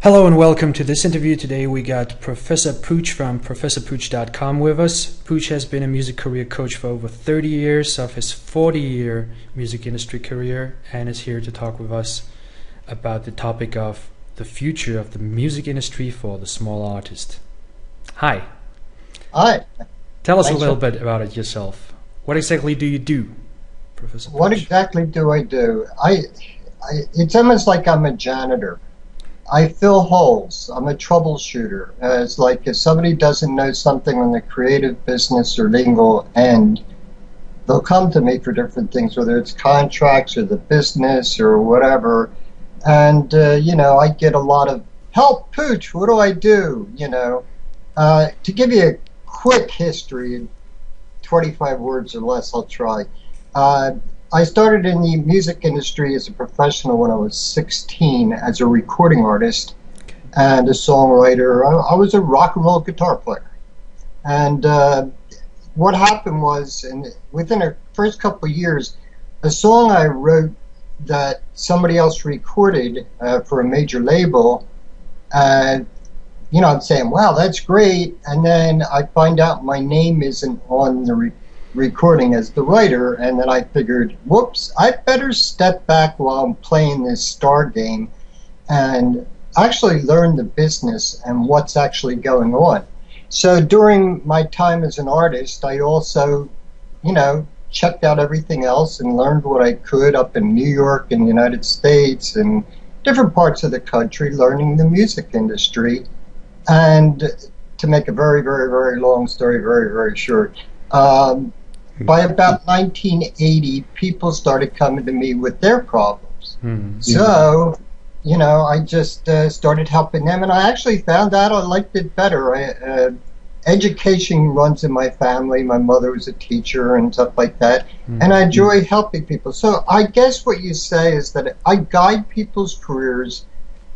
Hello and welcome to this interview. Today we got Professor Pooch from ProfessorPooch.com with us. Pooch has been a music career coach for over 30 years of his 40-year music industry career and is here to talk with us about the topic of the future of the music industry for the small artist. Hi. Hi. Tell us Thanks a little bit about it yourself. What exactly do you do, Professor Pooch? What exactly do I do? It's almost like I'm a janitor. I fill holes. I'm a troubleshooter. It's like if somebody doesn't know something on the creative, business, or legal end, they'll come to me for different things, whether it's contracts or the business or whatever. And, I get a lot of, help, Pooch, what do I do? To give you a quick history, in 25 words or less, I'll try. I started in the music industry as a professional when I was 16 as a recording artist and a songwriter. I was a rock and roll guitar player. And what happened was, within the first couple of years, a song I wrote that somebody else recorded for a major label, I'm saying, wow, that's great. And then I find out my name isn't on the recording as the writer, and then I figured, whoops, I better step back while I'm playing this star game and actually learn the business and what's actually going on. So during my time as an artist, I also, checked out everything else and learned what I could up in New York and the United States and different parts of the country, learning the music industry. And to make a very, very, very long story very, very short, by about 1980, people started coming to me with their problems. So, I just started helping them, and I actually found out I liked it better. Education runs in my family. My mother was a teacher and stuff like that, and I enjoy helping people. So I guess what you say is that I guide people's careers,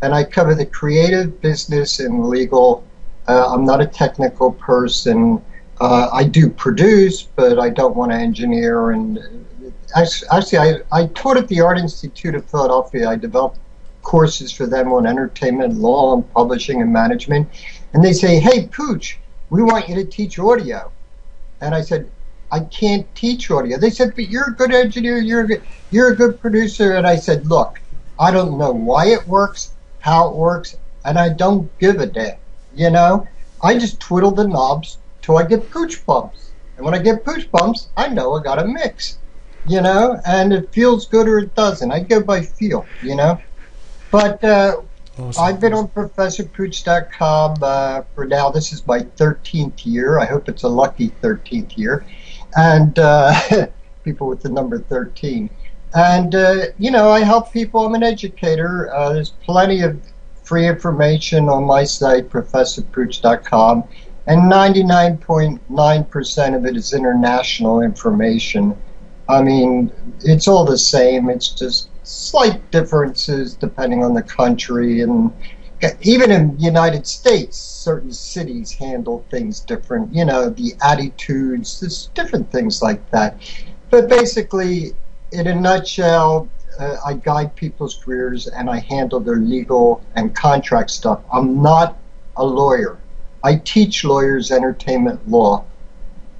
and I cover the creative, business, and legal. I'm not a technical person. I do produce, but I don't want to engineer. And actually, I taught at the Art Institute of Philadelphia. I developed courses for them on entertainment, law, and publishing and management. And they say, hey, Pooch, we want you to teach audio. And I said, I can't teach audio. They said, but you're a good engineer, you're a good producer. And I said, look, I don't know why it works, how it works, and I don't give a damn. I just twiddle the knobs till I get Pooch bumps. And when I get Pooch bumps, I know I got a mix, and it feels good or it doesn't. I go by feel, But awesome. I've been on ProfessorPooch.com for now. This is my 13th year. I hope it's a lucky 13th year. And people with the number 13. And, I help people. I'm an educator. There's plenty of free information on my site, ProfessorPooch.com. And 99.9% of it is international information. I mean, it's all the same. It's just slight differences depending on the country. And even in the United States, certain cities handle things different. The attitudes, there's different things like that. But basically, in a nutshell, I guide people's careers and I handle their legal and contract stuff. I'm not a lawyer. I teach lawyers entertainment law,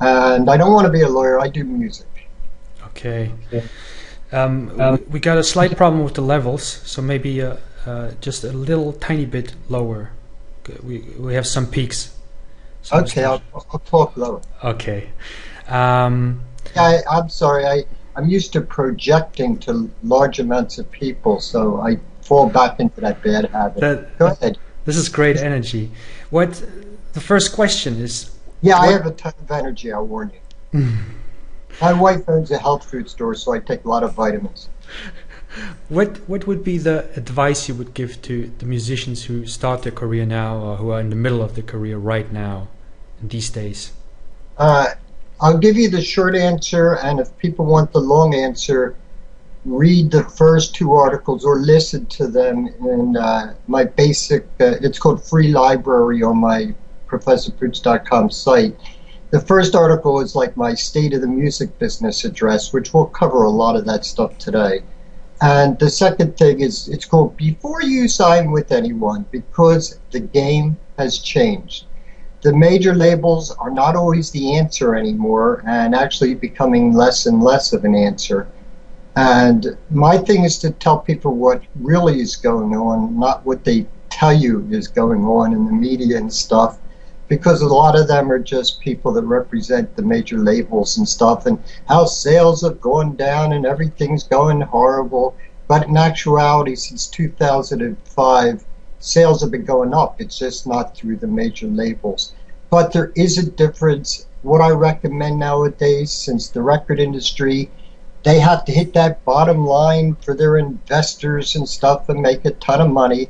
and I don't want to be a lawyer. I do music. Okay. We got a slight problem with the levels, so maybe just a little tiny bit lower. We have some peaks. Okay, I'll talk lower. Okay. I'm sorry. I'm used to projecting to large amounts of people, so I fall back into that bad habit. Go ahead. This is great energy. The first question is... Yeah, I have a ton of energy, I'll warn you. My wife owns a health food store, so I take a lot of vitamins. What would be the advice you would give to the musicians who start their career now or who are in the middle of their career right now, these days? I'll give you the short answer, and if people want the long answer, read the first two articles or listen to them in my basic, it's called Free Library on my ProfessorPooch.com site. The first article is like my State of the Music Business address, which will cover a lot of that stuff today. And the second thing is, it's called before you sign with anyone, because the game has changed. The major labels are not always the answer anymore, and actually becoming less and less of an answer. And my thing is to tell people what really is going on, not what they tell you is going on in the media and stuff, because a lot of them are just people that represent the major labels and stuff, and how sales have gone down and everything's going horrible. But in actuality, since 2005, sales have been going up. It's just not through the major labels. But there is a difference. What I recommend nowadays, since the record industry, they have to hit that bottom line for their investors and stuff and make a ton of money.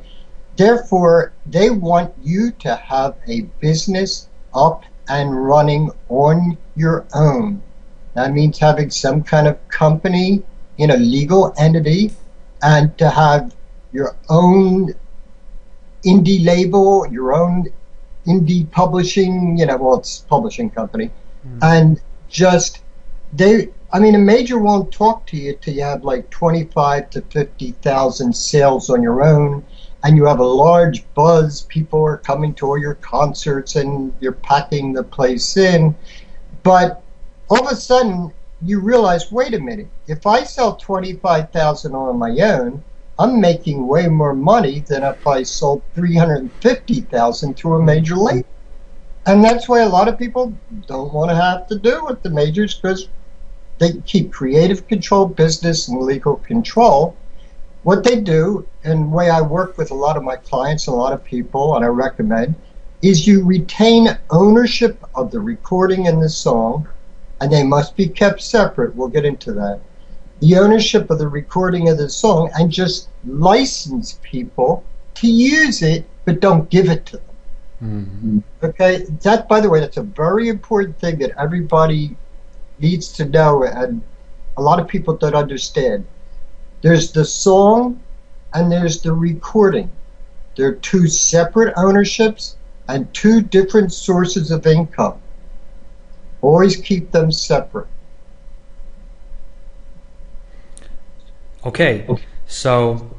Therefore, they want you to have a business up and running on your own. That means having some kind of company in a legal entity, and to have your own indie label, your own indie publishing, well, it's publishing company. And just, a major won't talk to you till you have like 25 to 50,000 sales on your own, and you have a large buzz. People are coming to all your concerts and you're packing the place in. But all of a sudden you realize, wait a minute, if I sell 25,000 on my own, I'm making way more money than if I sold 350,000 to a major label. And that's why a lot of people don't want to have to do with the majors, because they keep creative control, business, and legal control. What they do, and the way I work with a lot of my clients and a lot of people, and I recommend, is you retain ownership of the recording and the song, and they must be kept separate. We'll get into that. The ownership of the recording of the song, and just license people to use it, but don't give it to them. Mm-hmm. Okay? That, by the way, that's a very important thing that everybody needs to know, and a lot of people don't understand. There's the song and there's the recording. They're two separate ownerships and two different sources of income. Always keep them separate. Okay, so...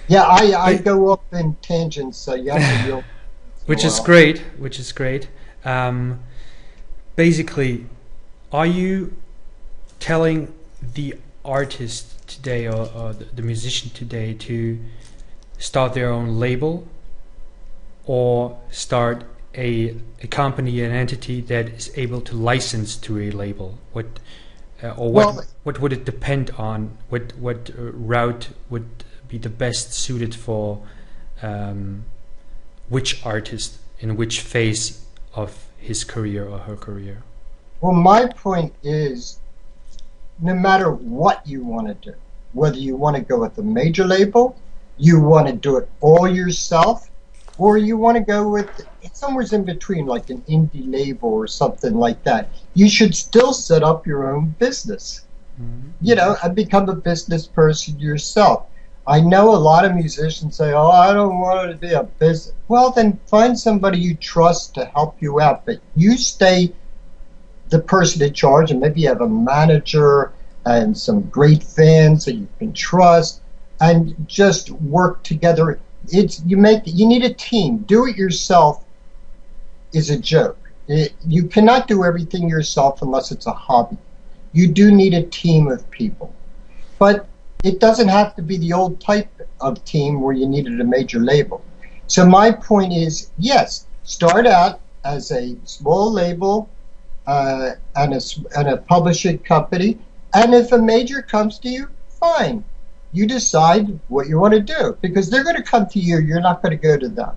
Yeah, I go up in tangents, so you have to real... Which is great. Basically, are you telling the artist today or the musician today to start their own label, or start a company, an entity that is able to license to a label? What would it depend on? What route would be the best suited for which artist in which phase of his career or her career? Well, my point is, no matter what you want to do, whether you want to go with a major label, you want to do it all yourself, or you want to go with somewhere in between, like an indie label or something like that, you should still set up your own business. Mm-hmm. And become a business person yourself. I know a lot of musicians say, oh, I don't want it to be a business. Well, then find somebody you trust to help you out, but you stay the person in charge, and maybe you have a manager and some great fans that you can trust, and just work together. You need a team. Do it yourself is a joke. You cannot do everything yourself unless it's a hobby. You do need a team of people, but it doesn't have to be the old type of team where you needed a major label. So my point is, yes, start out as a small label and a publishing company, and if a major comes to you, fine. You decide what you want to do, because they're going to come to you. You're not going to go to them.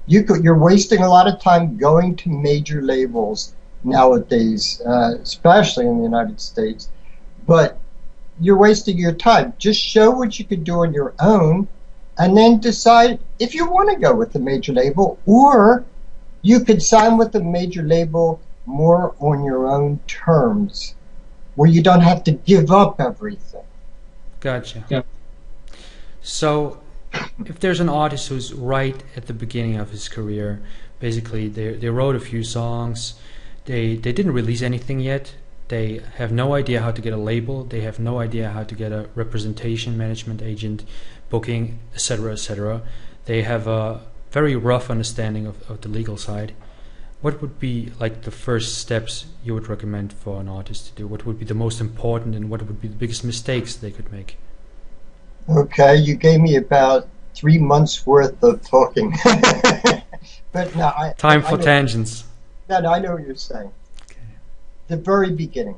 You're wasting a lot of time going to major labels nowadays, especially in the United States. But you're wasting your time. Just show what you can do on your own, and then decide if you want to go with the major label, or you could sign with the major label more on your own terms, where you don't have to give up everything. Gotcha. Yeah. So, if there's an artist who's right at the beginning of his career, basically they wrote a few songs, they didn't release anything yet, They have no idea how to get a label. They have no idea how to get a representation, management agent, booking, etc., etc. They have a very rough understanding of the legal side. What would be like the first steps you would recommend for an artist to do? What would be the most important, and what would be the biggest mistakes they could make? Okay, you gave me about 3 months worth of talking. But no, Time for tangents. No, I know what you're saying. Okay. The very beginning.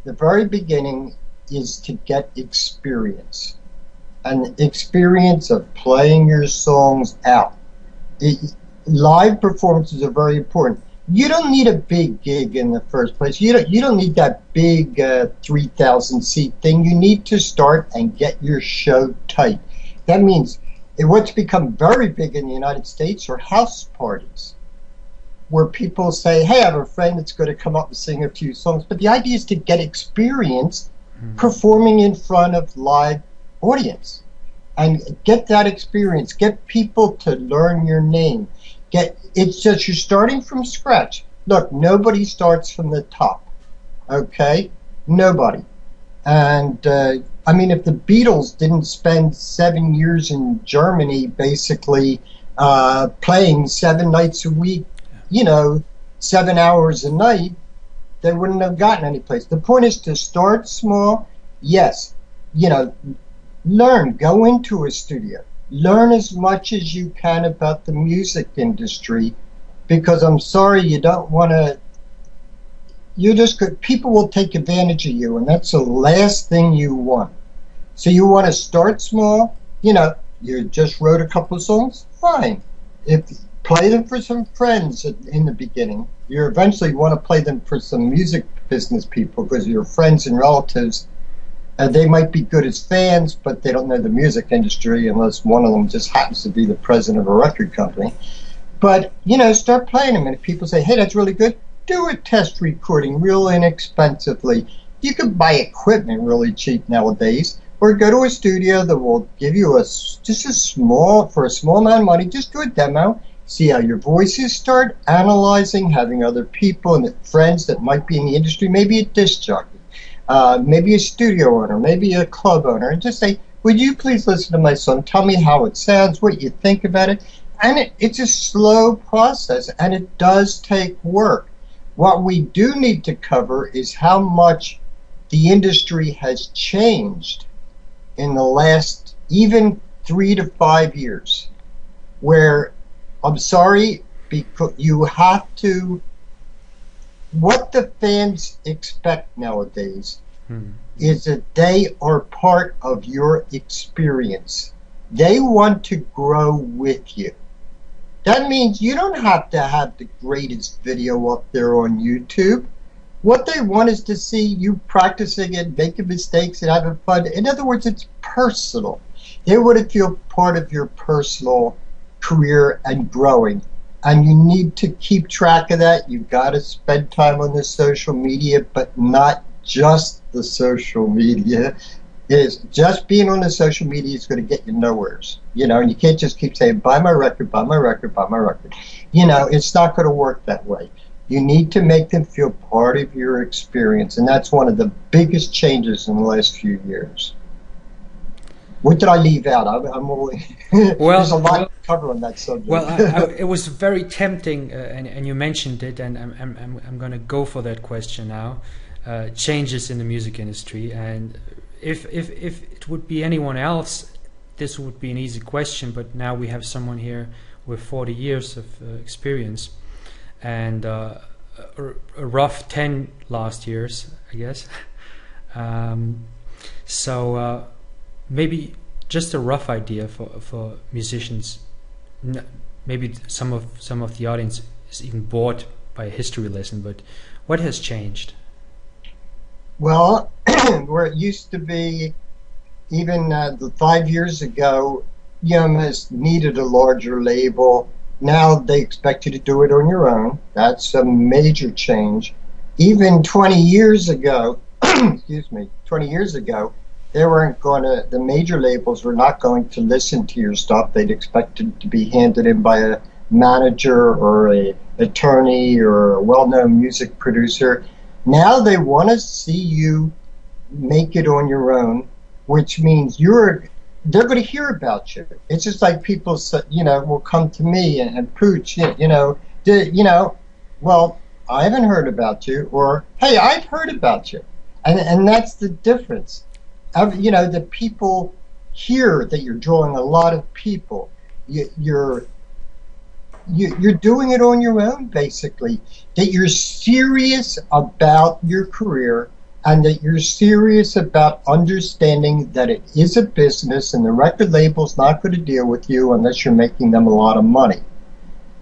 The very beginning is to get experience. An experience of playing your songs out. Live performances are very important. You don't need a big gig in the first place. You don't need that big 3,000 seat thing. You need to start and get your show tight. That means what's become very big in the United States are house parties, where people say, hey, I have a friend that's going to come up and sing a few songs. But the idea is to get experience performing in front of live audience and get that experience. Get people to learn your name. It's just you're starting from scratch. Look, nobody starts from the top, okay? Nobody. And I mean, if the Beatles didn't spend 7 years in Germany basically playing 7 nights a week, 7 hours a night, they wouldn't have gotten any place. The point is to start small. Yes, learn, go into a studio. Learn as much as you can about the music industry, because I'm sorry, you don't want to, people will take advantage of you, and that's the last thing you want. So you want to start small. You just wrote a couple of songs, fine. Play them for some friends in the beginning. You eventually want to play them for some music business people, because your friends and relatives, they might be good as fans, but they don't know the music industry unless one of them just happens to be the president of a record company. But, start playing them. And if people say, hey, that's really good, do a test recording real inexpensively. You can buy equipment really cheap nowadays, or go to a studio that will give you for a small amount of money, just do a demo, see how your voices start, analyzing, having other people and friends that might be in the industry, maybe a disc jockey. Maybe a studio owner, maybe a club owner, and just say, would you please listen to my song? Tell me how it sounds, what you think about it. And it's a slow process, and it does take work. What we do need to cover is how much the industry has changed in the last even 3 to 5 years, where, I'm sorry, because you have to, what the fans expect nowadays is that they are part of your experience. They want to grow with you. That means you don't have to have the greatest video up there on YouTube. What they want is to see you practicing and making mistakes and having fun. In other words, it's personal. They want to feel part of your personal career and growing. And you need to keep track of that. You've got to spend time on the social media, but not just the social media. Just being on the social media is going to get you nowheres. And you can't just keep saying, buy my record, buy my record, buy my record. It's not going to work that way. You need to make them feel part of your experience, and that's one of the biggest changes in the last few years. What did I leave out? I'm only there's a lot to cover on that subject. Well, it was very tempting, and you mentioned it, and I'm going to go for that question now. Changes in the music industry, and if it would be anyone else, this would be an easy question. But now we have someone here with 40 years of experience, and a rough 10 last years, I guess. So. Maybe just a rough idea for musicians. Maybe some of the audience is even bored by a history lesson, but what has changed? Well, where it used to be, even 5 years ago, you almost needed a larger label. Now they expect you to do it on your own. That's a major change. Even 20 years ago, 20 years ago, the major labels were not going to listen to your stuff. They'd expect it to be handed in by a manager or a attorney or a well-known music producer. Now they want to see you make it on your own, which means they're going to hear about you. It's just like people say, will come to me and Pooch, well, I haven't heard about you, or hey, I've heard about you, and that's the difference. The people hear that you're drawing a lot of people. You're doing it on your own, basically. That you're serious about your career, and that you're serious about understanding that it is a business, and the record label's not going to deal with you unless you're making them a lot of money.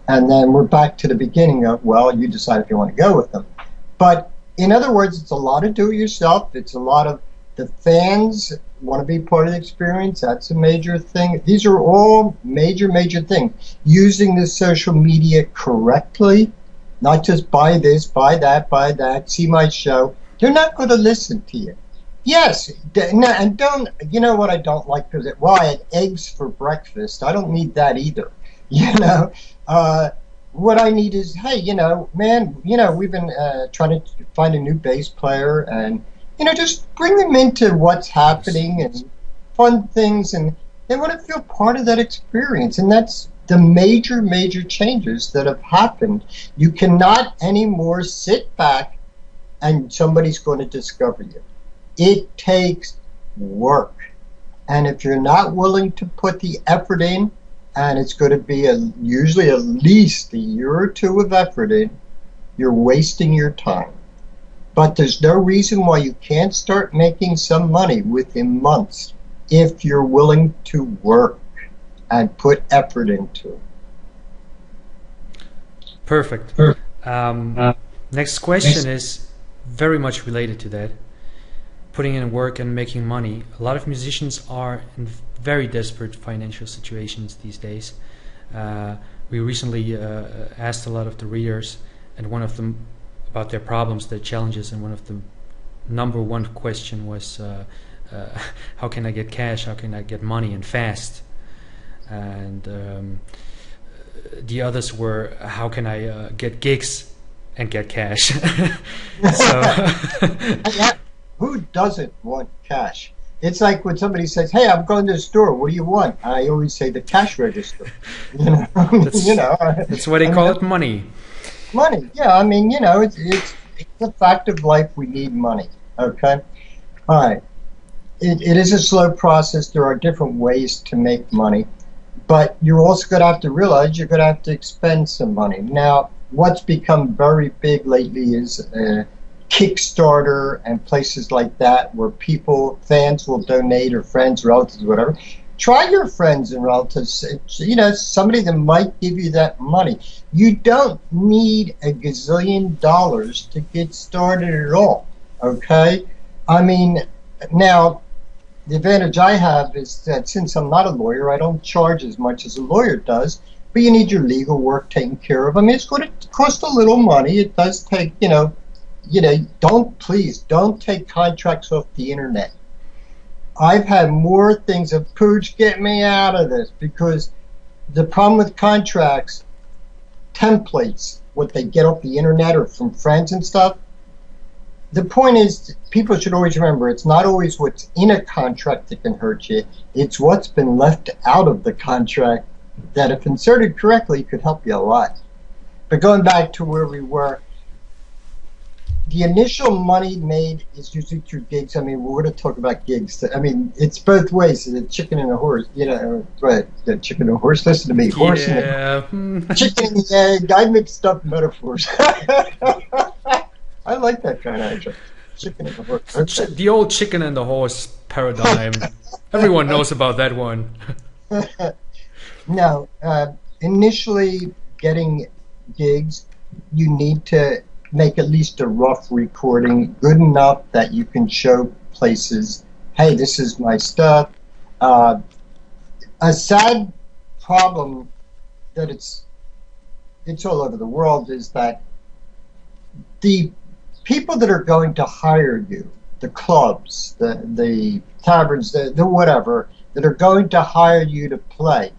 And then we're back to the beginning of, well, you decide if you want to go with them. But in other words, it's a lot of do-it-yourself. It's a lot of the fans want to be part of the experience. That's a major thing. These are all major, major things. Using the social media correctly, not just buy this, buy that, see my show. They're not going to listen to you. Yes, and don't, you know what I don't like? Because, well, I had eggs for breakfast. I don't need that either. What I need is, hey, man, we've been trying to find a new bass player, and, just bring them into what's happening and fun things, and they want to feel part of that experience. And that's the major, major changes that have happened. You cannot anymore sit back and somebody's going to discover you. It takes work. And if you're not willing to put the effort in, and it's going to be usually at least a year or two of effort in, you're wasting your time. But there's no reason why you can't start making some money within months if you're willing to work and put effort into it. Perfect. Next question is very much related to that. Putting in work and making money. A lot of musicians are in very desperate financial situations these days. We recently asked a lot of the readers, and one of them about their problems, their challenges, and one of the number one question was how can I get cash, how can I get money and fast? And the others were, how can I get gigs and get cash? Who doesn't want cash? It's like when somebody says, hey, I'm going to the store, what do you want? I always say the cash register. That's why they call it money. Money, yeah. It's a fact of life. We need money, okay? All right. It is a slow process. There are different ways to make money. But you're also going to have to realize you're going to have to expend some money. Now, what's become very big lately is Kickstarter and places like that where fans will donate, or friends, relatives, whatever. Try your friends and relatives, somebody that might give you that money. You don't need a gazillion dollars to get started at all, okay? Now, the advantage I have is that since I'm not a lawyer, I don't charge as much as a lawyer does, but you need your legal work taken care of. It's going to cost a little money. It does take, don't take contracts off the internet. I've had more things of, Pooch, get me out of this, because the problem with contracts, templates, what they get off the internet or from friends and stuff, the point is, people should always remember, it's not always what's in a contract that can hurt you, it's what's been left out of the contract that, if inserted correctly, could help you a lot. But going back to where we were, the initial money made is usually through gigs. We're going to talk about gigs. It's both ways. The chicken and the horse. Right? The chicken and the horse. Listen to me. Horse and the chicken and the egg. I mixed up metaphors. I like that kind of idea. Chicken and the horse. Okay. The old chicken and the horse paradigm. Everyone knows about that one. Now, initially getting gigs, you need to make at least a rough recording, good enough that you can show places, hey, this is my stuff. A sad problem that it's all over the world is that the people that are going to hire you, the clubs, the taverns, the whatever, that are going to hire you to play,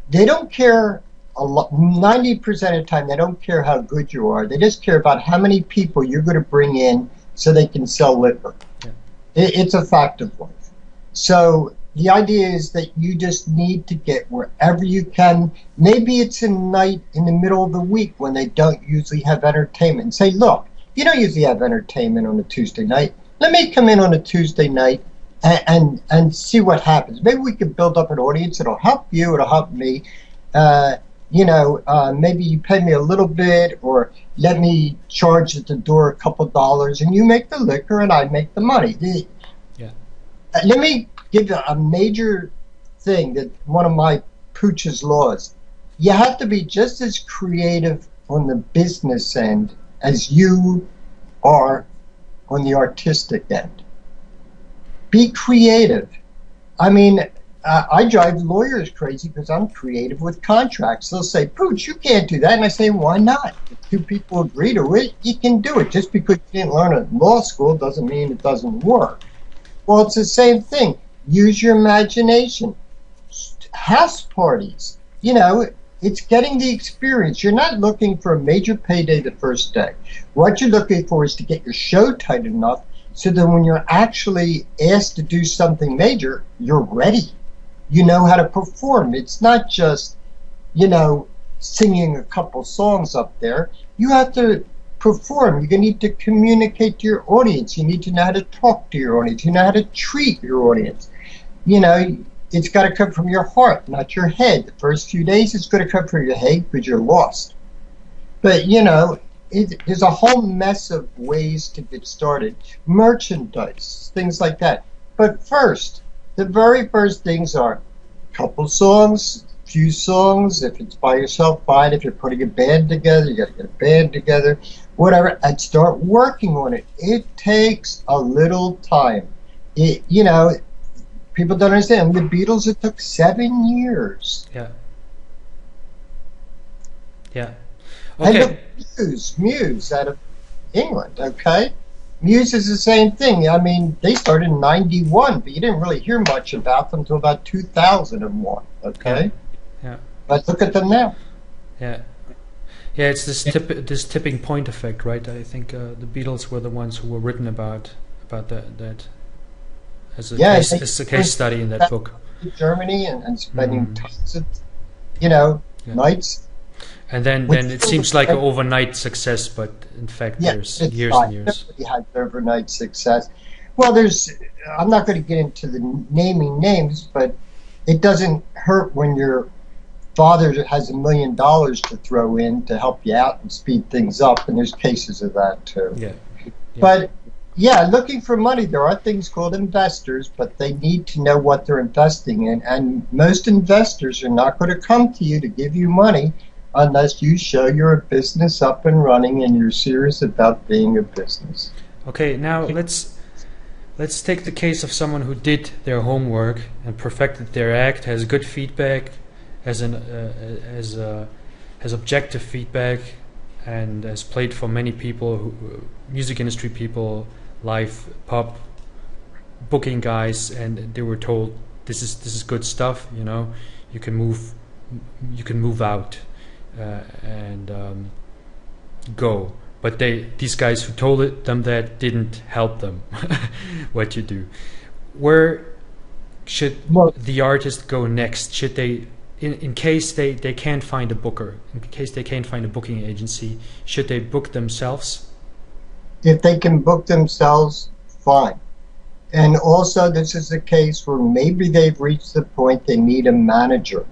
they don't care 90% of the time, they don't care how good you are. They just care about how many people you're going to bring in so they can sell liquor. Yeah. It's a fact of life. So the idea is that you just need to get wherever you can. Maybe it's a night in the middle of the week when they don't usually have entertainment. And say, look, you don't usually have entertainment on a Tuesday night. Let me come in on a Tuesday night and see what happens. Maybe we can build up an audience. It'll help you. It'll help me. Maybe you pay me a little bit, or let me charge at the door a couple dollars, and you make the liquor and I make the money. Yeah. Let me give you a major thing that one of my Pooch's laws. You have to be just as creative on the business end as you are on the artistic end. Be creative. I mean, I drive lawyers crazy because I'm creative with contracts. They'll say, Pooch, you can't do that. And I say, why not? If two people agree to it, you can do it. Just because you didn't learn it in law school doesn't mean it doesn't work. Well, it's the same thing. Use your imagination. House parties. It's getting the experience. You're not looking for a major payday the first day. What you're looking for is to get your show tight enough so that when you're actually asked to do something major, you're ready. You know how to perform. It's not just, singing a couple songs up there. You have to perform. You need to communicate to your audience. You need to know how to talk to your audience. You know how to treat your audience. It's got to come from your heart, not your head. The first few days, it's going to come from your head because you're lost. But, there's a whole mess of ways to get started. Merchandise, things like that. But first, the very first things are a couple songs, few songs. If it's by yourself, fine. If you're putting a band together, you got to get a band together, whatever, and start working on it. It takes a little time. People don't understand. The Beatles, it took 7 years. Yeah. Yeah. Okay. And Muse out of England, okay? Muse is the same thing. I mean, they started in 91, but you didn't really hear much about them until about 2001, okay? Yeah. But look at them now. Yeah. Yeah, it's this tipping point effect, right? I think the Beatles were the ones who were written about that as a case study in that book. Germany and spending tons of, nights. And then it seems like an overnight success, but in fact, there's years and years. Everybody has overnight success. Well, I'm not going to get into the naming names, but it doesn't hurt when your father has $1 million to throw in to help you out and speed things up, and there's cases of that too. Yeah. But looking for money, there are things called investors, but they need to know what they're investing in, and most investors are not going to come to you to give you money unless you show you're a business up and running and you're serious about being a business. Okay, now let's take the case of someone who did their homework and perfected their act, has good feedback, has objective feedback, and has played for many people, music industry people, live pub booking guys, and they were told this is good stuff. You can move out. And go, but these guys who told them that didn't help them. What you do? Where should the artist go next? Should they, in case they can't find a booker, in case they can't find a booking agency, should they book themselves? If they can book themselves, fine. And also, this is a case where maybe they've reached the point they need a manager,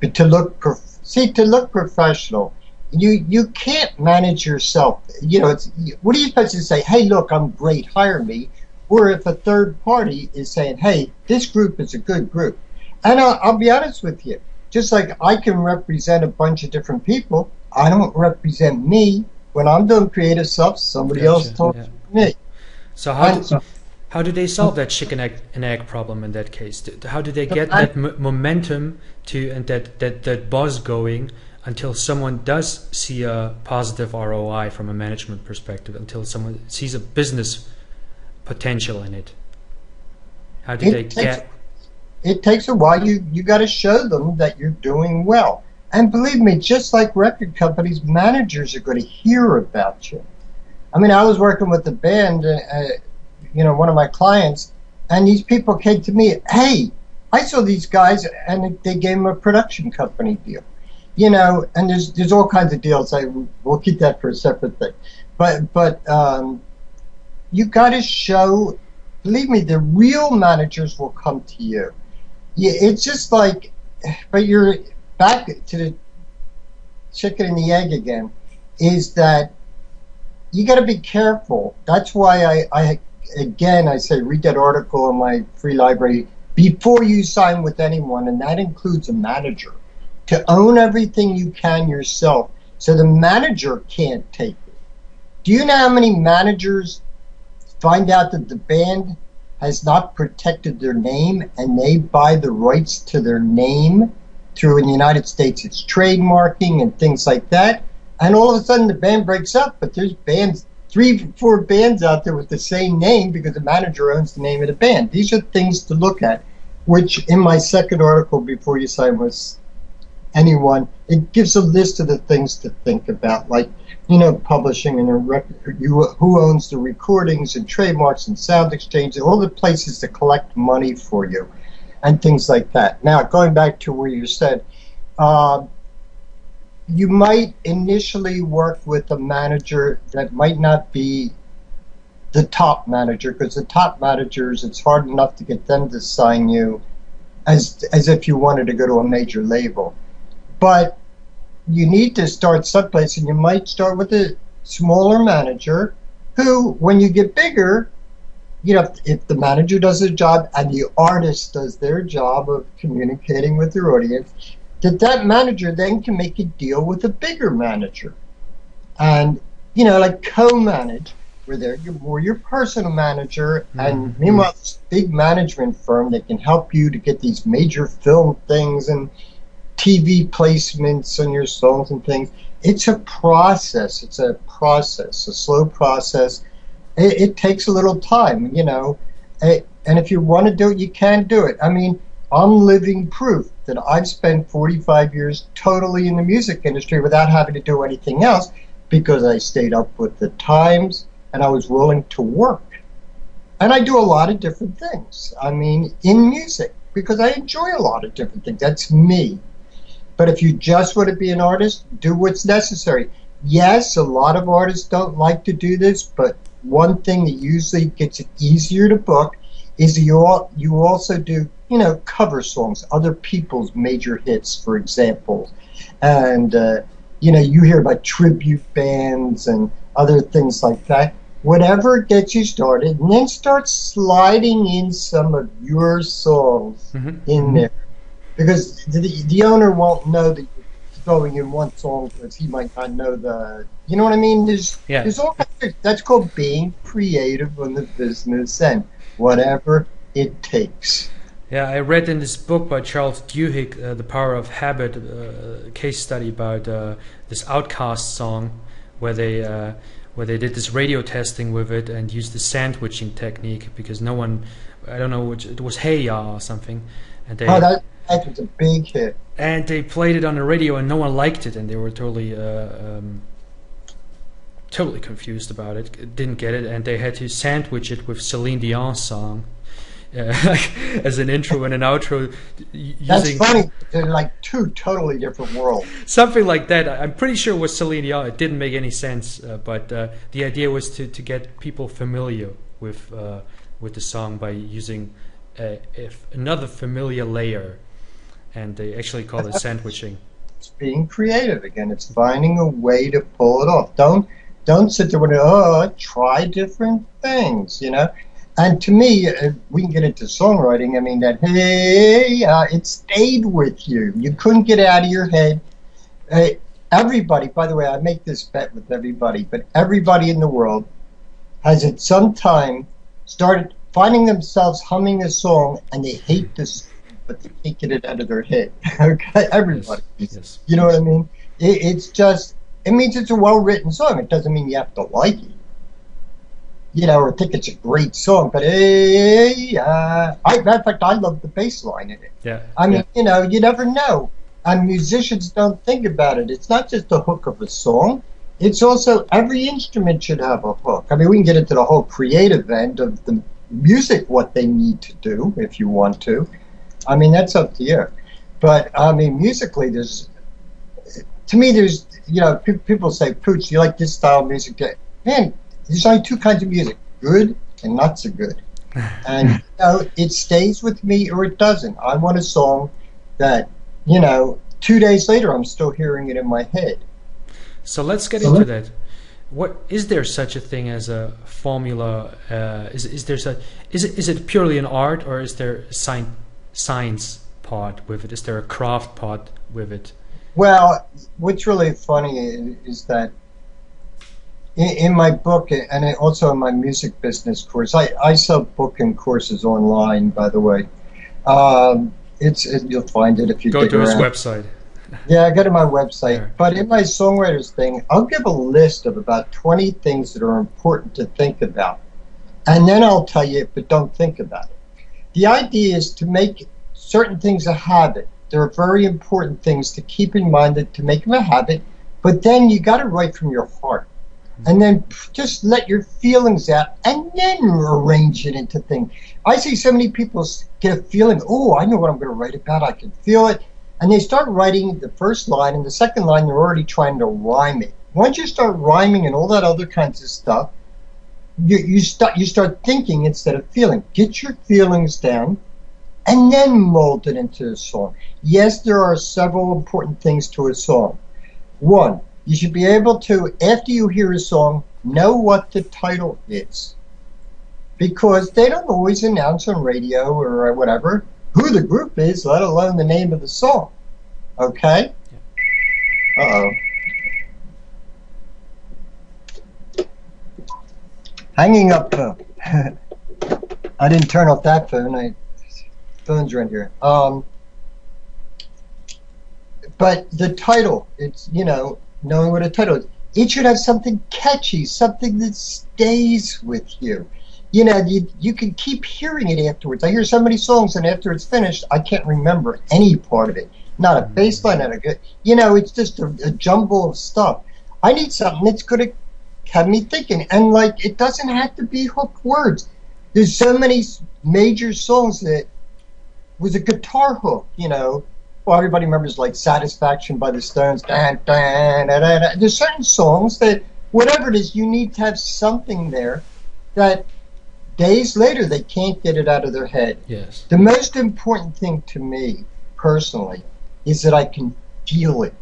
but to look professional, you can't manage yourself. What are you supposed to say? Hey, look, I'm great, hire me. Or if a third party is saying, hey, this group is a good group. And I'll be honest with you, just like I can represent a bunch of different people, I don't represent me. When I'm doing creative stuff, somebody else talks to me. So how do they solve that chicken and egg problem in that case? How do they get that momentum and that buzz going until someone does see a positive ROI from a management perspective, until someone sees a business potential in it? How do they get? It takes a while. You got to show them that you're doing well. And believe me, just like record companies, managers are going to hear about you. I mean, I was working with a band, one of my clients, and these people came to me, hey, I saw these guys, and they gave them a production company deal. And there's all kinds of deals. We'll keep that for a separate thing. But you got to show, believe me, the real managers will come to you. Yeah, it's just like, but you're back to the chicken and the egg again, is that you got to be careful. That's why I say read that article in my free library before you sign with anyone, and that includes a manager, to own everything you can yourself so the manager can't take it. Do you know how many managers find out that the band has not protected their name and they buy the rights to their name through, in the United States, it's trademarking and things like that, and all of a sudden the band breaks up, but there's bands, 3-4 bands out there with the same name because the manager owns the name of the band. These are things to look at, which in my second article before you sign with anyone, it gives a list of the things to think about, like, publishing and a record, who owns the recordings and trademarks and sound exchange, and all the places to collect money for you, and things like that. Now, going back to where you said, you might initially work with a manager that might not be the top manager, because the top managers, it's hard enough to get them to sign you as if you wanted to go to a major label. But you need to start someplace, and you might start with a smaller manager who, when you get bigger, if the manager does their job and the artist does their job of communicating with their audience, that manager then can make a deal with a bigger manager. And, like co-manage, where you're more your personal manager, and meanwhile, this big management firm that can help you to get these major film things and TV placements on your songs and things. It's a process. It's a slow process. It takes a little time, and if you want to do it, you can do it. I mean, I'm living proof that I've spent 45 years totally in the music industry without having to do anything else, because I stayed up with the times and I was willing to work. And I do a lot of different things, I mean, in music, because I enjoy a lot of different things. That's me. But if you just want to be an artist, do what's necessary. Yes, a lot of artists don't like to do this, but one thing that usually gets it easier to book is you also do, cover songs, other people's major hits, for example. And, you hear about tribute bands and other things like that. Whatever gets you started, and then start sliding in some of your songs in there. Because the owner won't know that you're throwing in one song, because he might not know you know what I mean? There's all kinds of, that's called being creative on the business end, whatever it takes. Yeah, I read in this book by Charles Duhigg, The Power of Habit, a case study about this Outkast song, where they did this radio testing with it and used the sandwiching technique, because no one, I don't know which, it was Hey Ya or something, and they. That was a big hit. And they played it on the radio, and no one liked it, and they were totally confused about it, didn't get it, and they had to sandwich it with Celine Dion's song as an intro and an outro. That's funny. They're like two totally different worlds. Something like that. I'm pretty sure it was Celine Dion. It didn't make any sense, but the idea was to get people familiar with the song by using another familiar layer. And they actually call it sandwiching. It's being creative again. It's finding a way to pull it off. Don't sit there and try different things, And to me, we can get into songwriting. I mean, that it stayed with you. You couldn't get it out of your head. Everybody, by the way, I make this bet with everybody, but everybody in the world has at some time started finding themselves humming a song, and they hate this, but they can't get it out of their head. Okay, everybody. Yes. You know what I mean? It's just, it means it's a well-written song. It doesn't mean you have to like it, or think it's a great song. But in fact, I love the bass line in it. Yeah. I mean, you never know. and musicians don't think about it. It's not just the hook of a song. It's also every instrument should have a hook. I mean, we can get into the whole creative end of the music, what they need to do, if you want to. I mean, that's up to you. But, I mean, musically, there's, you know, people say, Pooch, do you like this style of music? Man, there's only two kinds of music, good and not so good. And, you know, it stays with me or it doesn't. I want a song that, you know, 2 days later, I'm still hearing it in my head. So let's get into that. What is there such a thing as a formula? Is it purely an art, or is there a science part with it? Is there a craft part with it? Well, what's really funny is that in my book, and also in my music business course, I sell book and courses online, by the way. You'll find it if you go to his around. website. Yeah, go to my website. There. But in my songwriters thing, I'll give a list of about 20 things that are important to think about. And then I'll tell you, but don't think about it. The idea is to make certain things a habit. There are very important things to keep in mind that to make them a habit, but then you got to write from your heart. And then just let your feelings out and then arrange it into things. I see so many people get a feeling, oh, I know what I'm going to write about. I can feel it. And they start writing the first line, and the second line, they're already trying to rhyme it. Once you start rhyming and all that other kinds of stuff, you start thinking instead of feeling. Get your feelings down, and then mold it into a song. Yes, there are several important things to a song. One, you should be able to, after you hear a song, know what the title is. Because they don't always announce on radio or whatever who the group is, let alone the name of the song. Okay? Uh-oh. Hanging up phone. I didn't turn off that phone. Phone's right here. But the title, it's, you know, knowing what a title is. It should have something catchy, something that stays with you. You know, you can keep hearing it afterwards. I hear so many songs, and after it's finished, I can't remember any part of it. Not a bass line, not a good, you know, it's just a jumble of stuff. I need something that's going to have me thinking. And, like, it doesn't have to be hook words. There's so many major songs that was a guitar hook, you know. Well, everybody remembers, like, Satisfaction by the Stones. Dun, dun, dun, dun, dun. There's certain songs that, whatever it is, you need to have something there that days later they can't get it out of their head. Yes. The most important thing to me, personally, is that I can feel it.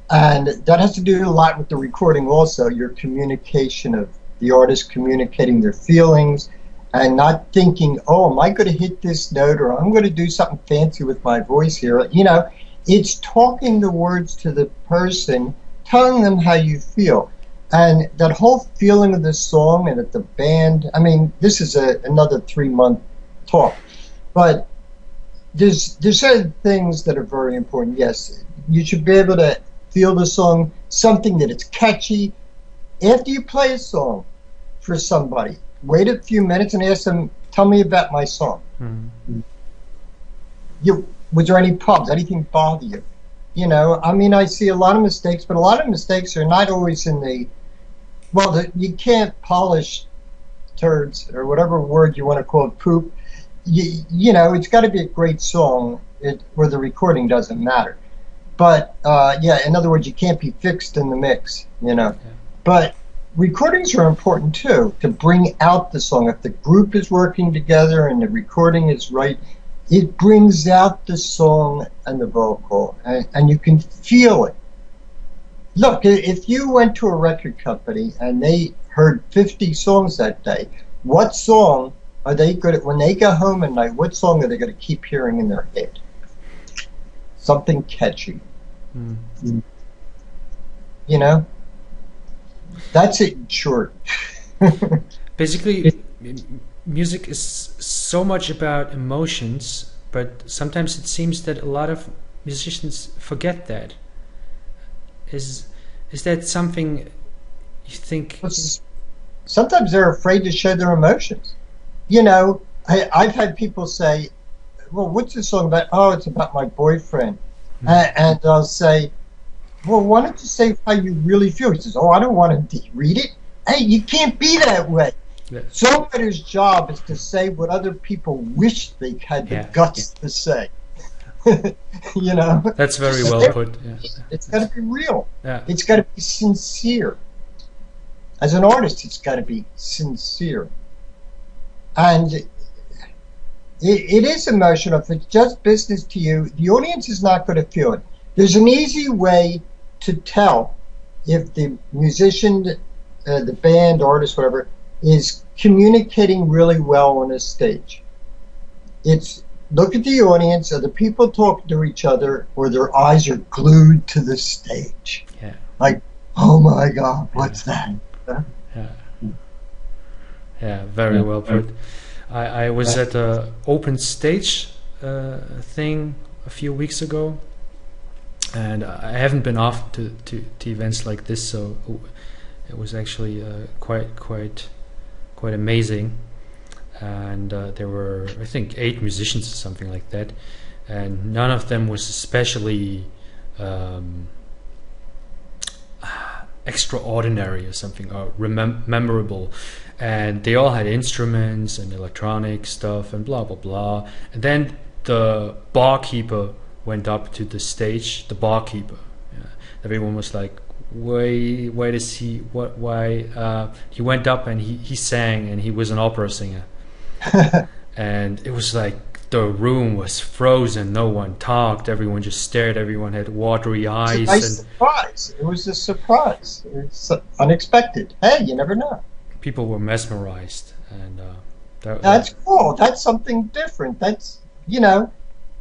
And that has to do a lot with the recording also, your communication of the artist communicating their feelings and not thinking, oh, am I going to hit this note or I'm going to do something fancy with my voice here. You know, it's talking the words to the person, telling them how you feel. And that whole feeling of the song and at the band, I mean, this is another 3-month talk. But there's certain things that are very important. Yes, you should be able to feel the song, something that it's catchy. After you play a song for somebody, wait a few minutes and ask them, tell me about my song. Mm-hmm. Was there any problems? Anything bother you? You know, I mean, I see a lot of mistakes, but a lot of mistakes are not always in the, well, you can't polish turds or whatever word you want to call it, poop. You know, it's got to be a great song where the recording doesn't matter. But, yeah, in other words, you can't be fixed in the mix, you know. Okay. But recordings are important, too, to bring out the song. If the group is working together and the recording is right, it brings out the song and the vocal, and you can feel it. Look, if you went to a record company and they heard 50 songs that day, what song are they going to, when they go home at night, what song are they going to keep hearing in their head? Something catchy. Mm. You know? That's it in short. Basically, music is so much about emotions, but sometimes it seems that a lot of musicians forget that. Is that something you think? Sometimes they're afraid to show their emotions. You know, I've had people say, well, what's this song about? Oh, it's about my boyfriend. And I'll say, well, why don't you say how you really feel? He says, oh, I don't want to read it. Hey, you can't be that way. Yeah. Songwriter's job is to say what other people wish they had the guts to say. You know? That's very well put. Yeah. It's got to be real. Yeah. It's got to be sincere. As an artist, it's got to be sincere. And it is emotional. If it's just business to you, the audience is not going to feel it. There's an easy way to tell if the musician, the band, artist, whatever, is communicating really well on a stage. It's look at the audience. Are the people talking to each other, or their eyes are glued to the stage? Yeah. Like, oh my God, what's that? Yeah. Yeah, very well put. I was at a open stage thing a few weeks ago, and I haven't been off to events like this, so it was actually quite amazing. And there were, I think, 8 musicians or something like that, and none of them was especially extraordinary or something, or memorable. And they all had instruments and electronic stuff and blah blah blah. And then the barkeeper went up to the stage. The barkeeper, everyone was like, why does he, what, why? He went up and he sang, and he was an opera singer. And it was like the room was frozen. No one talked. Everyone just stared. Everyone had watery eyes. It's a nice surprise. It was a surprise. It's unexpected. Hey, you never know. People were mesmerized, and that's cool. That's something different. That's, you know,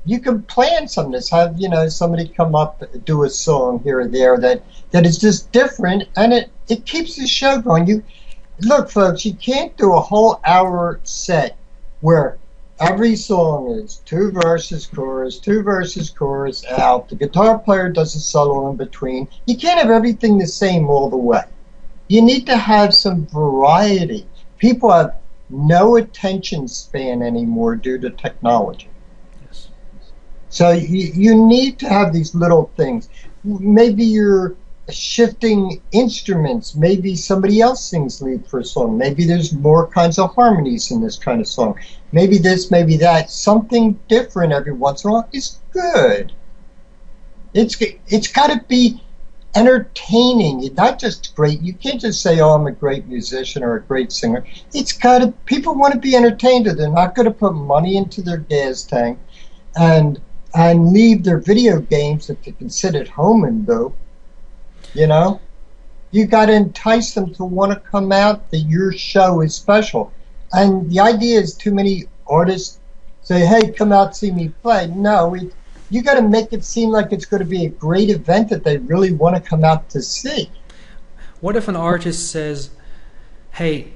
you can plan some of this. Have, you know, somebody come up, do a song here or there that is just different, and it keeps the show going. You look, folks, you can't do a whole hour set where every song is 2 verses, chorus, 2 verses, chorus, out. The guitar player does a solo in between. You can't have everything the same all the way. You need to have some variety. People have no attention span anymore due to technology. Yes. So you need to have these little things. Maybe you're shifting instruments. Maybe somebody else sings lead for a song. Maybe there's more kinds of harmonies in this kind of song. Maybe this, maybe that. Something different every once in a while is good. It's got to be entertaining, not just great. You can't just say, oh, I'm a great musician or a great singer. It's got to, people want to be entertained. They're not going to put money into their gas tank and leave their video games that they can sit at home and do. You know, you got to entice them to want to come out, that your show is special. And the idea is too many artists say, hey, come out, see me play. No, you got to make it seem like it's going to be a great event that they really want to come out to see. What if an artist says, hey,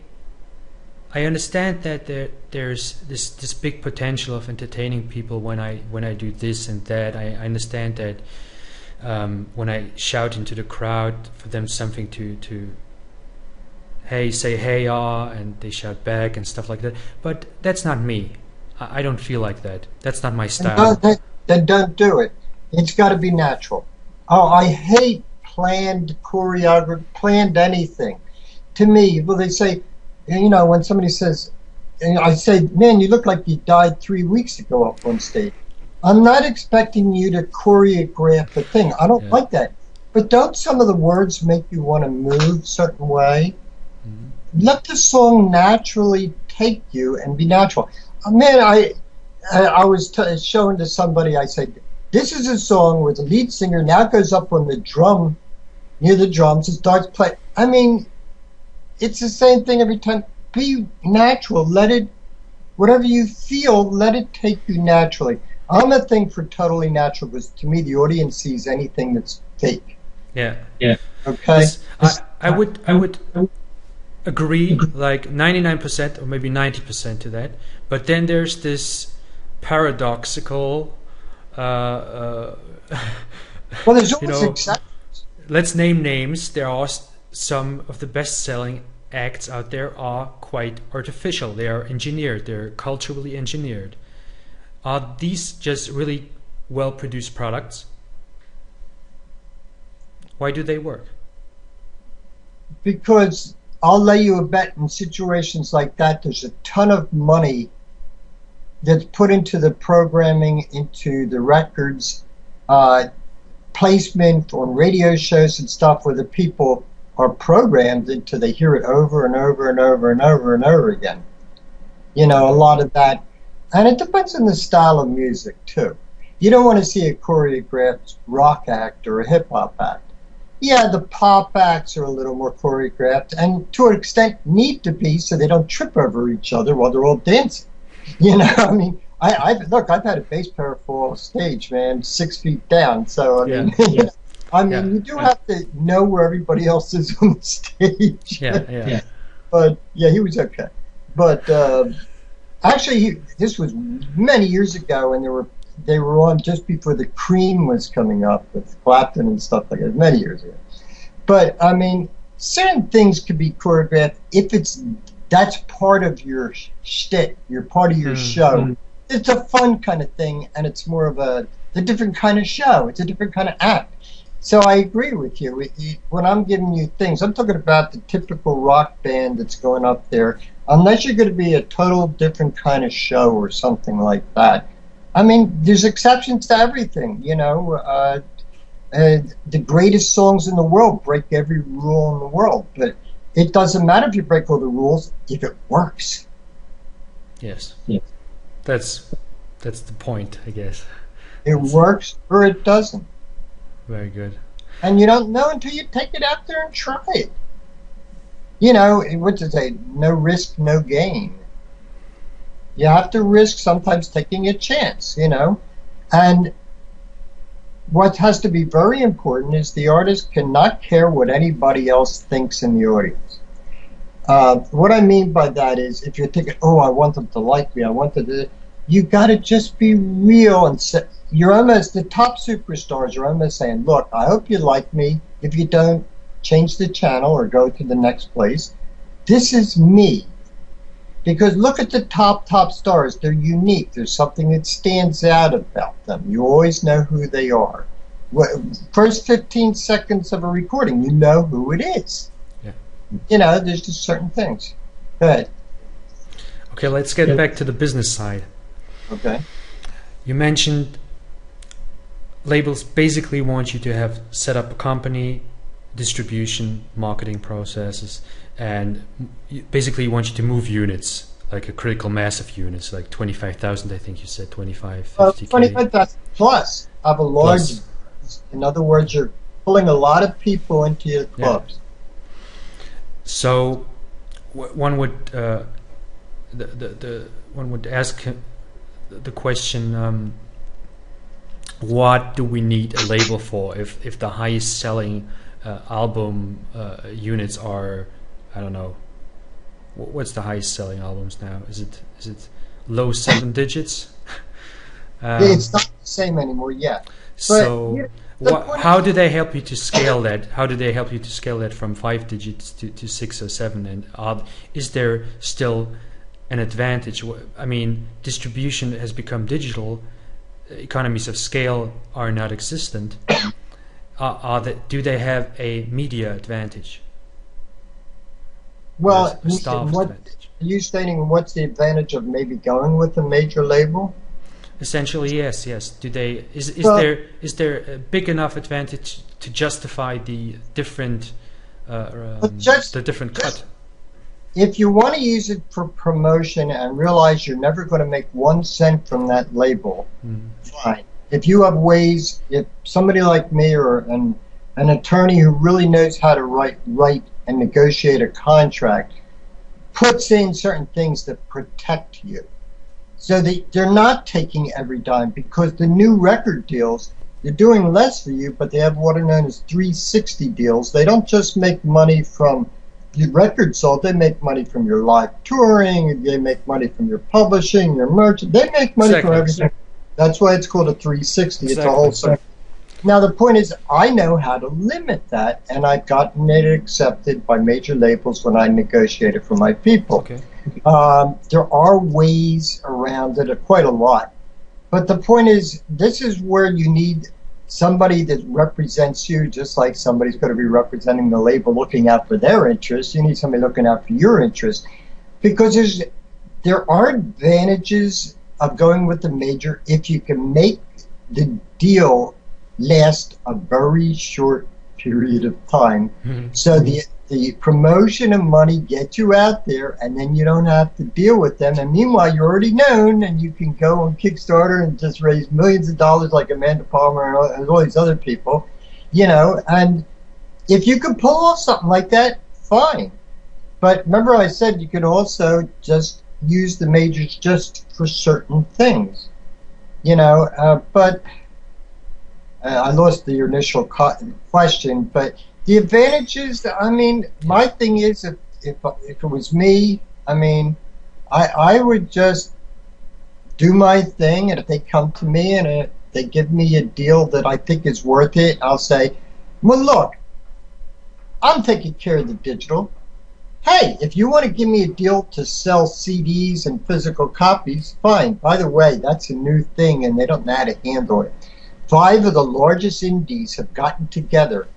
I understand that there's this big potential of entertaining people when I do this and that. I understand that when I shout into the crowd for them something to say hey and they shout back and stuff like that. But that's not me. I don't feel like that. That's not my style. Then don't do it. It's got to be natural. Oh, I hate planned choreography, planned anything. To me, well, they say, you know, when somebody says, and I say, man, you look like you died 3 weeks ago up on stage. I'm not expecting you to choreograph a thing. I don't like that. But don't some of the words make you want to move a certain way? Mm-hmm. Let the song naturally take you and be natural. Man, I was showing to somebody, I said, this is a song where the lead singer now goes up on the drum, near the drums, and starts playing. I mean, it's the same thing every time. Be natural. Let it, whatever you feel, let it take you naturally. I'm a thing for totally natural, because to me the audience sees anything that's fake. Yeah. Okay. I would agree, like 99% or maybe 90% to that. But then there's this paradoxical. Well, there's always exceptions. Let's name names. There are some of the best-selling acts out there are quite artificial. They are engineered. They're culturally engineered. Are these just really well-produced products? Why do they work? Because I'll lay you a bet in situations like that, there's a ton of money that's put into the programming, into the records, placement on radio shows and stuff where the people are programmed until they hear it over and over and over and over and over again. You know, a lot of that. And it depends on the style of music, too. You don't want to see a choreographed rock act or a hip-hop act. Yeah, the pop acts are a little more choreographed and to an extent need to be so they don't trip over each other while they're all dancing. You know, I mean, I've had a bass player fall off stage, man, 6 feet down. So, I mean, you do have to know where everybody else is on the stage. Yeah. But, yeah, he was okay. But actually, this was many years ago, and they were on just before the Cream was coming up with Clapton and stuff like that, many years ago. But, I mean, certain things could be choreographed if that's part of your shtick, you're part of your show. It's a fun kind of thing, and it's more of a different kind of show. It's a different kind of act. So I agree with you. When I'm giving you things, I'm talking about the typical rock band that's going up there. Unless you're going to be a total different kind of show or something like that. I mean, there's exceptions to everything, you know. The greatest songs in the world break every rule in the world, but it doesn't matter if you break all the rules if it works. Yes. That's the point, I guess. It works or it doesn't. Very good. And you don't know until you take it out there and try it. You know, what's it say? No risk, no gain. You have to risk sometimes taking a chance, you know. And what has to be very important is the artist cannot care what anybody else thinks in the audience. What I mean by that is if you're thinking, oh, I want them to like me, you got to just be real and say, the top superstars are almost saying, look, I hope you like me. If you don't, change the channel or go to the next place. This is me. Because look at the top stars. They're unique. There's something that stands out about them. You always know who they are. First 15 seconds of a recording, you know who it is. Yeah. You know, there's just certain things. Go ahead. Okay, let's get back to the business side. Okay. You mentioned labels basically want you to have set up a company, distribution, marketing processes, and basically want you to move units, like a critical mass of units, like 25,000, I think you said, 25, 50K. 25,000 plus of a large, in other words, you're pulling a lot of people into your clubs. Yeah. So one would one would ask the question, what do we need a label for if the highest selling album units are, I don't know, what's the highest selling albums now? Is it low 7 digits? It's not the same anymore yet. So how do they help you to scale that? How do they help you to scale that from 5 digits to 6 or 7? And is there still an advantage? I mean, distribution has become digital. Economies of scale are not existent. Do they have a media advantage? Well, are you stating what's the advantage of maybe going with a major label? Essentially, yes. Do they? Is there a big enough advantage to justify the different cut? If you want to use it for promotion and realize you're never going to make 1 cent from that label, fine. If you have ways, if somebody like me or an attorney who really knows how to write and negotiate a contract puts in certain things that protect you. So they're not taking every dime, because the new record deals, they're doing less for you, but they have what are known as 360 deals. They don't just make money from your record sold, they make money from your live touring, they make money from your publishing, your merch, they make money from everything. That's why it's called a 360. It's a whole thing. Now the point is, I know how to limit that, and I've gotten it accepted by major labels when I negotiated for my people. Okay. There are ways around it, quite a lot. But the point is, this is where you need somebody that represents you, just like somebody's going to be representing the label looking out for their interests, you need somebody looking out for your interests. Because there are advantages of going with the major if you can make the deal last a very short period of time. So the promotion and money get you out there, and then you don't have to deal with them. And meanwhile, you're already known, and you can go on Kickstarter and just raise millions of dollars like Amanda Palmer and all these other people, you know. And if you could pull off something like that, fine. But remember I said you could also just use the majors just for certain things, you know. But I lost the initial question, but the advantages, I mean, my thing is, if it was me, I mean, I would just do my thing, and if they come to me and they give me a deal that I think is worth it, I'll say, well, look, I'm taking care of the digital. Hey, if you want to give me a deal to sell CDs and physical copies, fine. By the way, that's a new thing, and they don't know how to handle it. 5 of the largest indies have gotten together,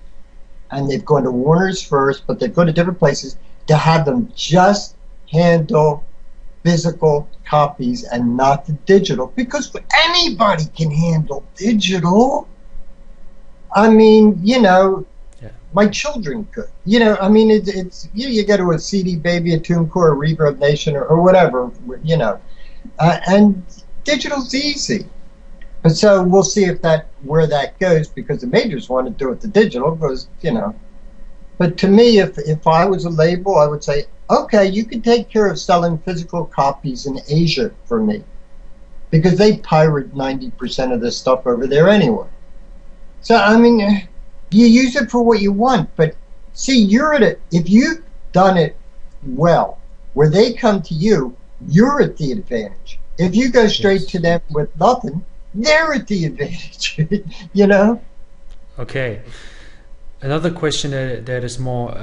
and they've gone to Warner's first, but they've gone to different places to have them just handle physical copies and not the digital, because anybody can handle digital. I mean, you know, my children could. You know, I mean, it's you go to a CD Baby, a TuneCore, a Reverb Nation, or whatever, you know, and digital's easy. But so we'll see where that goes, because the majors want to do it the digital, because, you know. But to me, if I was a label, I would say, okay, you can take care of selling physical copies in Asia for me, because they pirate 90% of this stuff over there anyway. So, I mean, you use it for what you want, but see, if you've done it well, where they come to you, you're at the advantage. If you go straight to them with nothing, they're at the advantage, you know? Okay. Another question that is more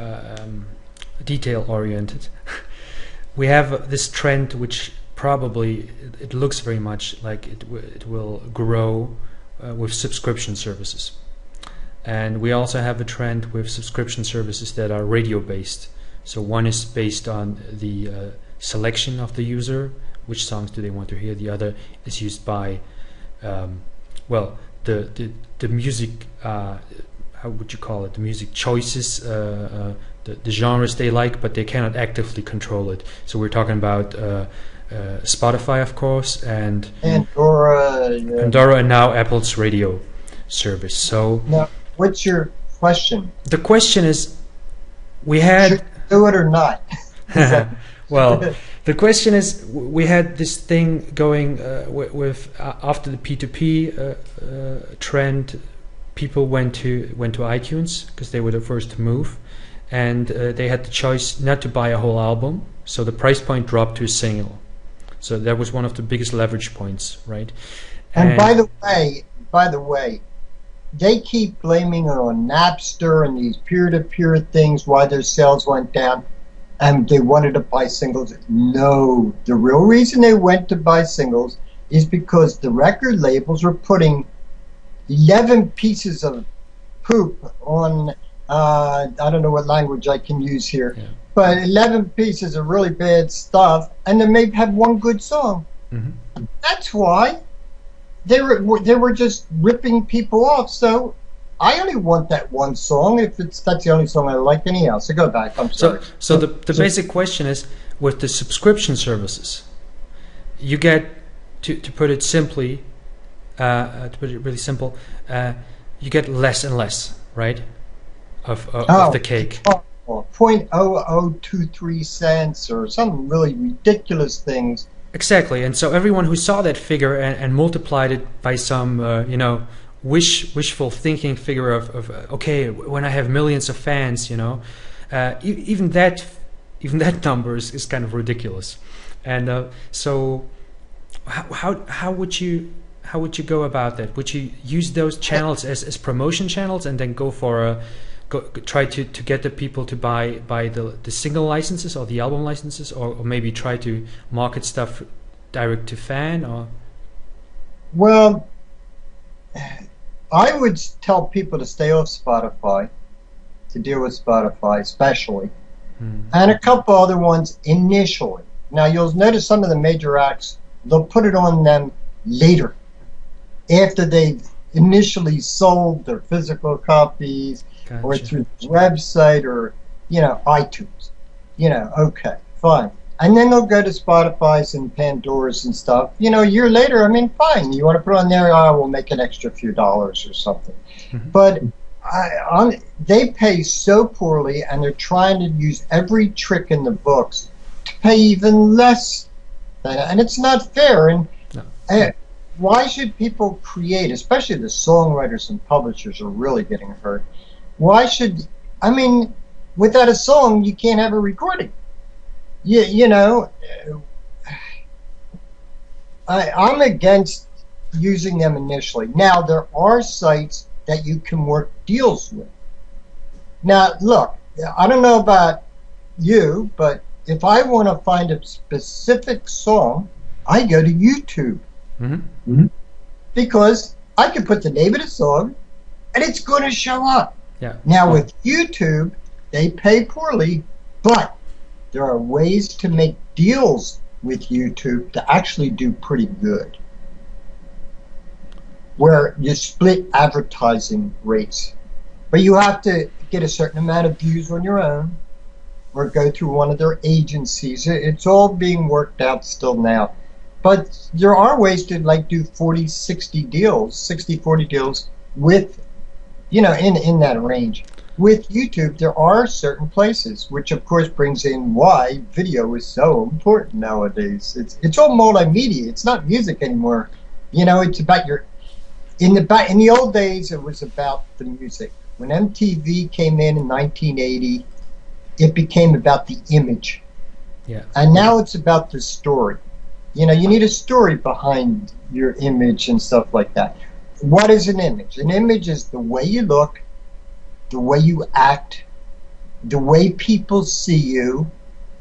detail-oriented. We have this trend, which probably, it looks very much like it will grow with subscription services. And we also have a trend with subscription services that are radio-based. So one is based on the selection of the user, which songs do they want to hear. The other is used by well, the music, how would you call it? The music choices, the genres they like, but they cannot actively control it. So we're talking about Spotify, of course, and Pandora, and now Apple's radio service. So now, what's your question? The question is, we had should do it or not? Well, the question is, we had this thing going with after the P2P trend. People went to iTunes because they were the first to move, and they had the choice not to buy a whole album, so the price point dropped to a single. So that was one of the biggest leverage points, right? And by the way, they keep blaming it on Napster and these peer-to-peer things why their sales went down. And they wanted to buy singles. No, the real reason they went to buy singles is because the record labels were putting 11 pieces of poop on, I don't know what language I can use here, but 11 pieces of really bad stuff, and they may have one good song. Mm-hmm. That's why they were just ripping people off. So I only want that one song if that's the only song I like. Anyhow, so go back. I'm sorry. So the basic question is, with the subscription services, you get to put it simply, to put it really simple, you get less and less, right, of the cake. 0.0023 cents or some really ridiculous things. Exactly, and so everyone who saw that figure and multiplied it by some, wishful thinking figure of okay, when I have millions of fans, even that number is kind of ridiculous. And so how would you go about that? Would you use those channels as promotion channels and then go for try to get the people to buy the single licenses or the album licenses, or maybe try to market stuff direct to fan? Or well, I would tell people to stay off Spotify, to deal with Spotify especially, and a couple other ones initially. Now you'll notice some of the major acts, they'll put it on them later, after they've initially sold their physical copies, Gotcha. or through the website, or iTunes. Okay, fine. And then they'll go to Spotify's and Pandora's and stuff. A year later, fine. You want to put on there, we'll make an extra few dollars or something. But they pay so poorly, and they're trying to use every trick in the books to pay even less. And it's not fair. And No. why should people create, especially the songwriters and publishers are really getting hurt. Why should, without a song, you can't have a recording. I'm against using them initially. Now, there are sites that you can work deals with. Now, look, I don't know about you, but if I want to find a specific song, I go to YouTube. Because I can put the name of the song, and it's going to show up. Yeah. Now, with YouTube, they pay poorly, but there are ways to make deals with YouTube to actually do pretty good, where you split advertising rates. But you have to get a certain amount of views on your own, or go through one of their agencies. It's all being worked out still now. But there are ways to do 40-60 deals, 60-40 deals with, in that range. With YouTube, there are certain places, which of course brings in why video is so important nowadays. It's all multimedia. It's not music anymore. It's about in the old days, it was about the music. When MTV came in 1980, it became about the image. Yeah. And now it's about the story. You need a story behind your image and stuff like that. What is an image? An image is the way you look, the way you act, the way people see you,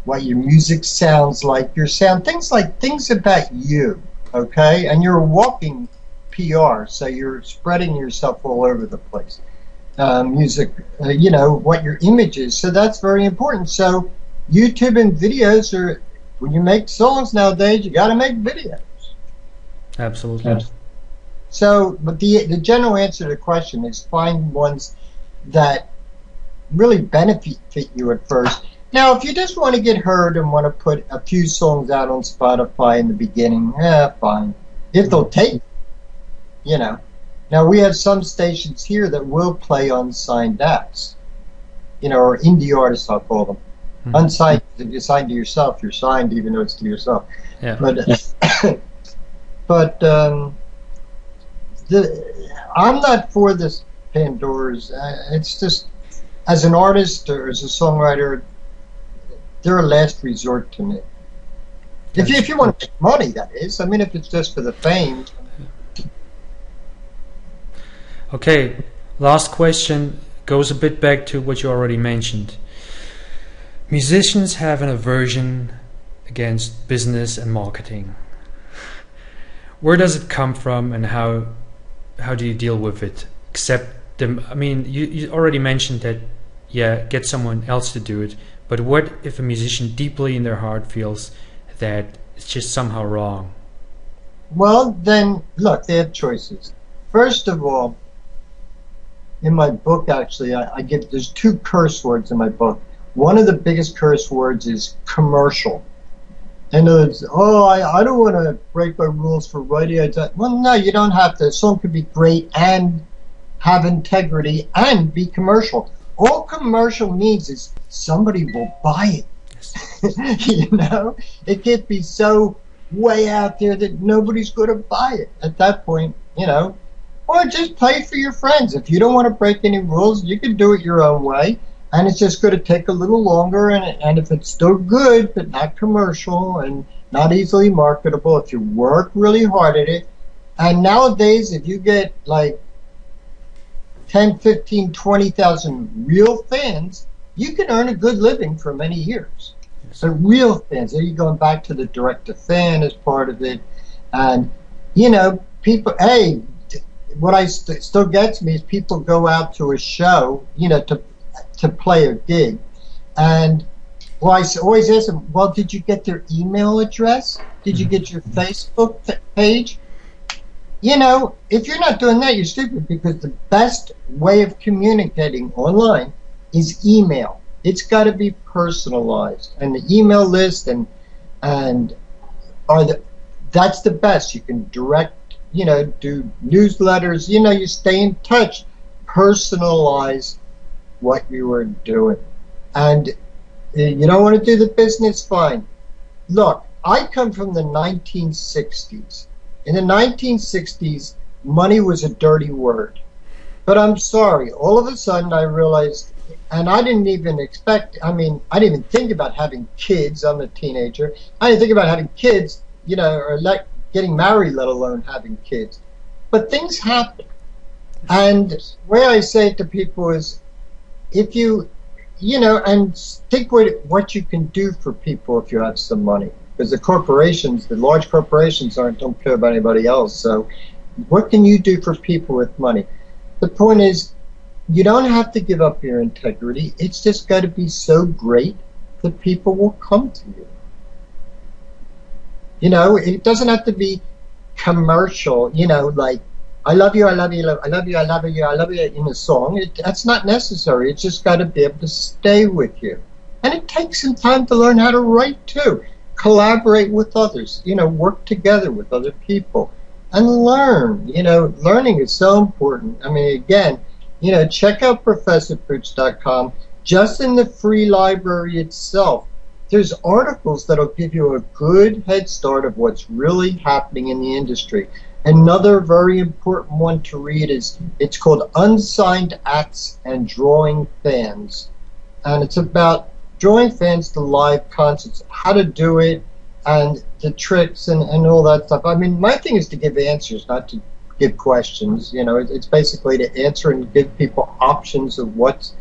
what your music sounds like, your sound, things about you, okay? And you're a walking PR, so you're spreading yourself all over the place. Music, what your image is. So that's very important. So YouTube and videos are, when you make songs nowadays, you got to make videos. Absolutely. So, but the general answer to the question is find ones that really benefit you at first. Now, if you just want to get heard and want to put a few songs out on Spotify in the beginning, fine. If they'll take, Now, we have some stations here that will play unsigned acts, or indie artists, I'll call them. Unsigned, if you're signed to yourself, you're signed even though it's to yourself. Yeah. But I'm not for this Pandora's. It's just, as an artist or as a songwriter, they're a last resort to me. If you want to make money, that is. If it's just for the fame. Okay, last question goes a bit back to what you already mentioned. Musicians have an aversion against business and marketing. Where does it come from, and how do you deal with it? You already mentioned that, get someone else to do it, but what if a musician deeply in their heart feels that it's just somehow wrong? Well, then, look, they have choices. First of all, in my book, actually, there's 2 curse words in my book. One of the biggest curse words is commercial. And it's, I don't want to break my rules for writing. Well, no, you don't have to. A song could be great and have integrity and be commercial. All commercial means is somebody will buy it. It can't be so way out there that nobody's going to buy it at that point, Or just play for your friends. If you don't want to break any rules, you can do it your own way. And it's just going to take a little longer. And if it's still good, but not commercial and not easily marketable, if you work really hard at it. And nowadays, if you get 10, 15, 20,000 real fans, you can earn a good living for many years. So real fans. Are you going back to the direct to fan as part of it? And, people, hey, what still gets me is people go out to a show, to play a gig, and well, always ask them, well, did you get their email address? Did you get your Facebook page? If you're not doing that, you're stupid, because the best way of communicating online is email. It's got to be personalized, and the email list and that's the best. You can direct, do newsletters. You stay in touch, personalize what you are doing, and you don't want to do the business, fine. Look, I come from the 1960s. In the 1960s, money was a dirty word. But I'm sorry, all of a sudden I realized, and I didn't even expect, I didn't even think about having kids. I'm a teenager. I didn't think about having kids, or getting married, let alone having kids. But things happen. And the way I say it to people is, if you, and think what you can do for people if you have some money. Because the large corporations don't care about anybody else. So what can you do for people with money? The point is, you don't have to give up your integrity. It's just got to be so great that people will come to you. It doesn't have to be commercial, like, I love you, I love you, I love you, I love you, I love you in a song. That's not necessary. It's just got to be able to stay with you. And it takes some time to learn how to write too. Collaborate with others, work together with other people and learn. Learning is so important. Again, check out ProfessorPooch.com. Just in the free library itself, there's articles that'll give you a good head start of what's really happening in the industry. Another very important one to read it's called Unsigned Acts and Drawing Fans. And it's about drawing fans to live concerts, how to do it, and the tricks and all that stuff. My thing is to give answers, not to give questions. It's basically to answer and give people options of what's.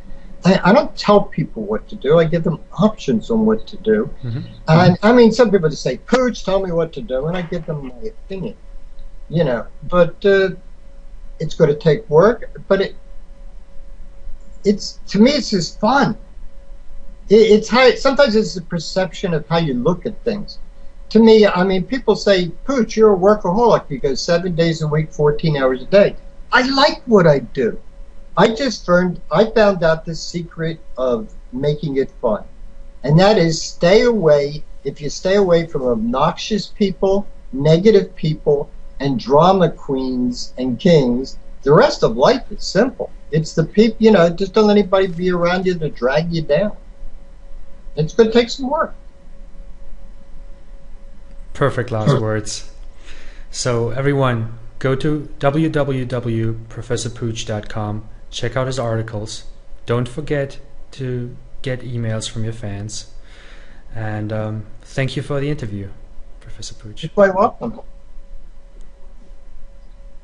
I don't tell people what to do. I give them options on what to do. Mm-hmm. And some people just say, Pooch, tell me what to do, and I give them my opinion. But it's going to take work. But to me, it's just fun. Sometimes it's the perception of how you look at things. To me, people say, Pooch, you're a workaholic. You go 7 days a week, 14 hours a day. I like what I do. I found out the secret of making it fun. And that is if you stay away from obnoxious people, negative people, and drama queens and kings, the rest of life is simple. It's the people, just don't let anybody be around you to drag you down. It's going to take some work. Perfect last words. So everyone, go to www.professorpooch.com. Check out his articles. Don't forget to get emails from your fans. And thank you for the interview, Professor Pooch. You're quite welcome.